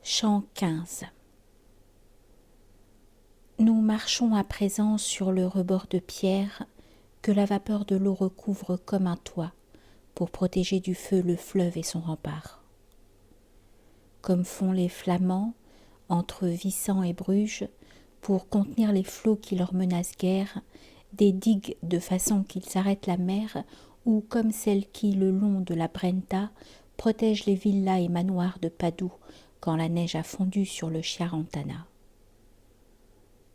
Chant 15. Nous marchons à présent sur le rebord de pierre que la vapeur de l'eau recouvre comme un toit pour protéger du feu le fleuve et son rempart. Comme font les Flamands entre Vissant et Bruges pour contenir les flots qui leur menacent guère, des digues de façon qu'ils arrêtent la mer, ou comme celles qui, le long de la Brenta, protègent les villas et manoirs de Padoue quand la neige a fondu sur le Chiarentana.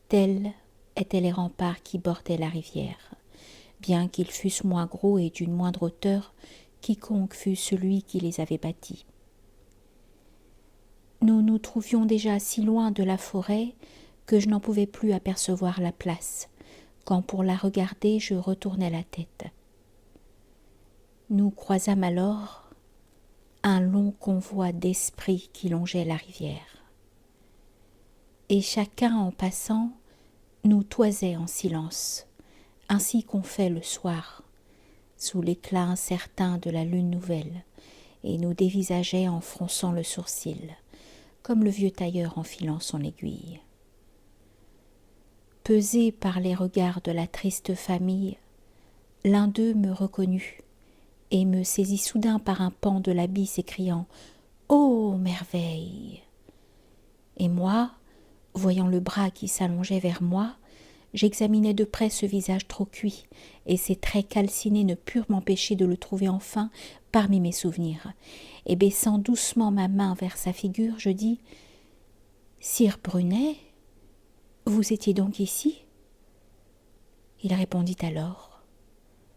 Tels étaient les remparts qui bordaient la rivière. Bien qu'ils fussent moins gros et d'une moindre hauteur, quiconque fût celui qui les avait bâtis. Nous nous trouvions déjà si loin de la forêt que je n'en pouvais plus apercevoir la place, quand pour la regarder je retournai la tête. Nous croisâmes alors un long convoi d'esprits qui longeait la rivière. Et chacun en passant nous toisait en silence, ainsi qu'on fait le soir, sous l'éclat incertain de la lune nouvelle, et nous dévisageait en fronçant le sourcil, comme le vieux tailleur en filant son aiguille. Pesé par les regards de la triste famille, l'un d'eux me reconnut et me saisit soudain par un pan de l'habit, s'écriant « Ô merveille !» Et moi, voyant le bras qui s'allongeait vers moi, j'examinais de près ce visage trop cuit, et ces traits calcinés ne purent m'empêcher de le trouver enfin parmi mes souvenirs. Et baissant doucement ma main vers sa figure, je dis « Sire Brunet, vous étiez donc ici ?» Il répondit alors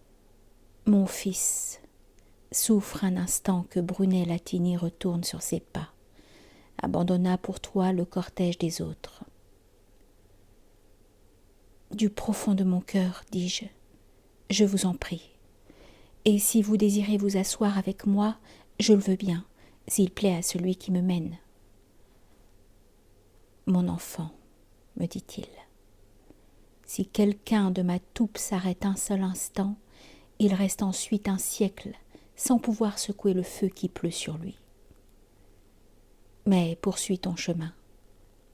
« Mon fils, souffre un instant que Brunet Latini retourne sur ses pas, abandonna pour toi le cortège des autres. » Du profond de mon cœur, dis-je, je vous en prie. Et si vous désirez vous asseoir avec moi, je le veux bien, s'il plaît à celui qui me mène. Mon enfant, me dit-il, si quelqu'un de ma toupe s'arrête un seul instant, il reste ensuite un siècle sans pouvoir secouer le feu qui pleut sur lui. Mais poursuis ton chemin,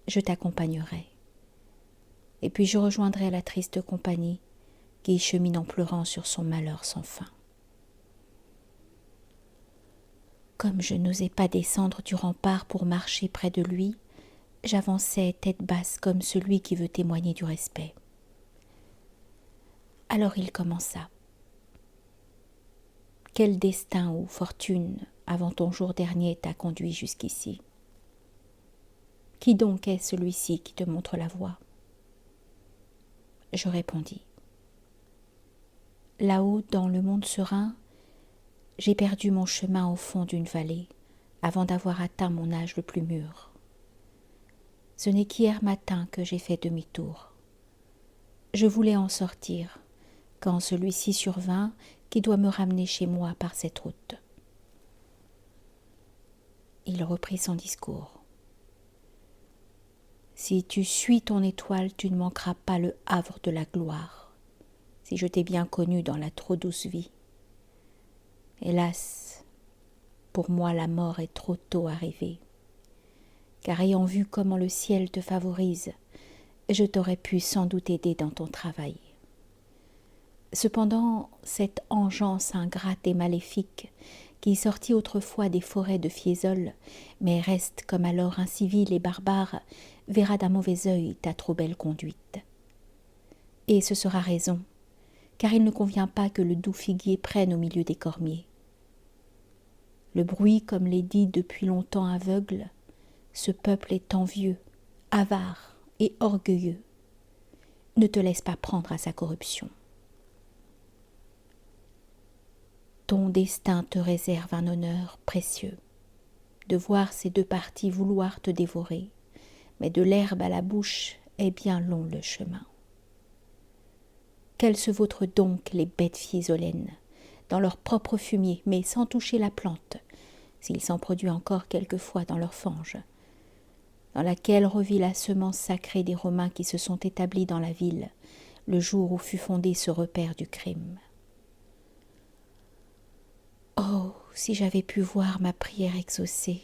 je t'accompagnerai. Et puis je rejoindrai la triste compagnie qui chemine en pleurant sur son malheur sans fin. Comme je n'osais pas descendre du rempart pour marcher près de lui, j'avançais tête basse comme celui qui veut témoigner du respect. Alors il commença. Quel destin ou fortune, avant ton jour dernier, t'a conduit jusqu'ici? Qui donc est celui-ci qui te montre la voie? Je répondis. Là-haut, dans le monde serein, j'ai perdu mon chemin au fond d'une vallée, avant d'avoir atteint mon âge le plus mûr. Ce n'est qu'hier matin que j'ai fait demi-tour. Je voulais en sortir, quand celui-ci survint qui doit me ramener chez moi par cette route. Il reprit son discours. Si tu suis ton étoile, tu ne manqueras pas le havre de la gloire, si je t'ai bien connu dans la trop douce vie. Hélas, pour moi la mort est trop tôt arrivée, car ayant vu comment le ciel te favorise, je t'aurais pu sans doute aider dans ton travail. Cependant, cette engeance ingrate et maléfique, qui sortit autrefois des forêts de Fiesole, mais reste comme alors incivile et barbare, verra d'un mauvais œil ta trop belle conduite. Et ce sera raison, car il ne convient pas que le doux figuier prenne au milieu des cormiers. Le bruit, comme l'est dit depuis longtemps aveugle, ce peuple est envieux, avare et orgueilleux. Ne te laisse pas prendre à sa corruption. Ton destin te réserve un honneur précieux, de voir ces deux parties vouloir te dévorer, mais de l'herbe à la bouche est bien long le chemin. Qu'elles se vautrent donc les bêtes fiesolaines, dans leur propre fumier, mais sans toucher la plante, s'il s'en produit encore quelquefois dans leur fange, dans laquelle revit la semence sacrée des Romains qui se sont établis dans la ville, le jour où fut fondé ce repaire du crime. « Oh, si j'avais pu voir ma prière exaucée,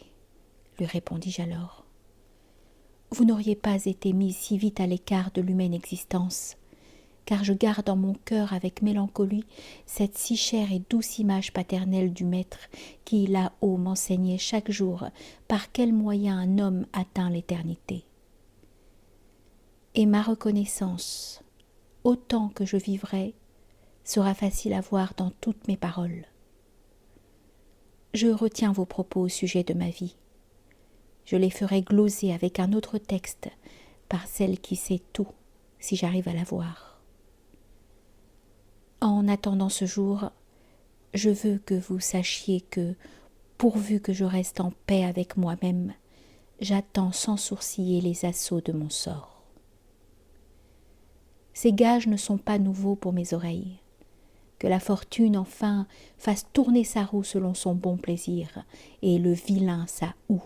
lui répondis-je alors. vous n'auriez pas été mis si vite à l'écart de l'humaine existence, car je garde en mon cœur avec mélancolie cette si chère et douce image paternelle du Maître qui, là-haut, m'enseignait chaque jour par quel moyen un homme atteint l'éternité. Et ma reconnaissance, autant que je vivrai, sera facile à voir dans toutes mes paroles. Je retiens vos propos au sujet de ma vie. Je les ferai gloser avec un autre texte par celle qui sait tout, si j'arrive à la voir. En attendant ce jour, je veux que vous sachiez que, pourvu que je reste en paix avec moi-même, j'attends sans sourciller les assauts de mon sort. Ces gages ne sont pas nouveaux pour mes oreilles. Que la fortune, enfin, fasse tourner sa roue selon son bon plaisir, et le vilain sa houe.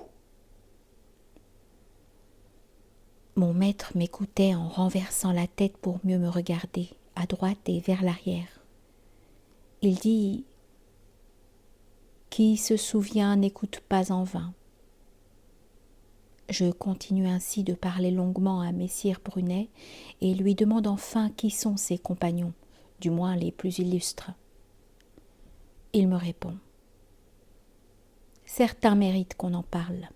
Mon maître m'écoutait en renversant la tête pour mieux me regarder, à droite et vers l'arrière. Il dit « Qui se souvient n'écoute pas en vain ». Je continue ainsi de parler longuement à messire Brunet et lui demande enfin qui sont ses compagnons, du moins les plus illustres. Il me répond « Certains méritent qu'on en parle.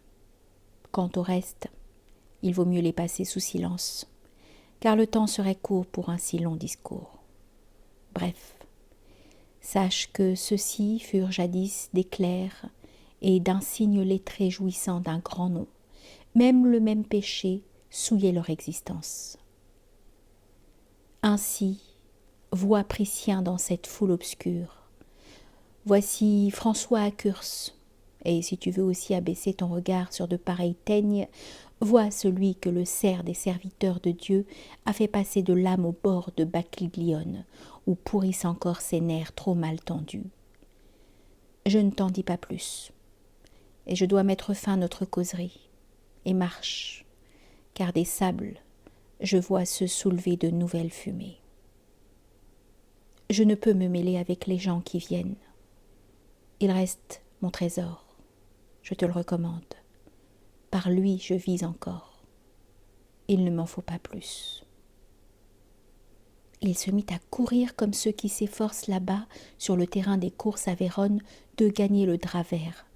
Quant au reste, il vaut mieux les passer sous silence, car le temps serait court pour un si long discours. Bref, sache que ceux-ci furent jadis des clercs et d'un signe lettré jouissant d'un grand nom. Même le même péché souillait leur existence. Ainsi, vois Pritien dans cette foule obscure. Voici François à Curse, et si tu veux aussi abaisser ton regard sur de pareils teignes, vois celui que le cerf des serviteurs de Dieu a fait passer de l'âme au bord de Bacchiglione, où pourrissent encore ses nerfs trop mal tendus. Je ne t'en dis pas plus, et je dois mettre fin à notre causerie, et marche, car des sables, je vois se soulever de nouvelles fumées. Je ne peux me mêler avec les gens qui viennent. Il reste mon trésor, je te le recommande. Par lui je vis encore. Il ne m'en faut pas plus. Il se mit à courir comme ceux qui s'efforcent là-bas, sur le terrain des courses à Vérone, de gagner le drap vert,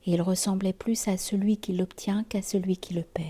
et il ressemblait plus à celui qui l'obtient qu'à celui qui le perd.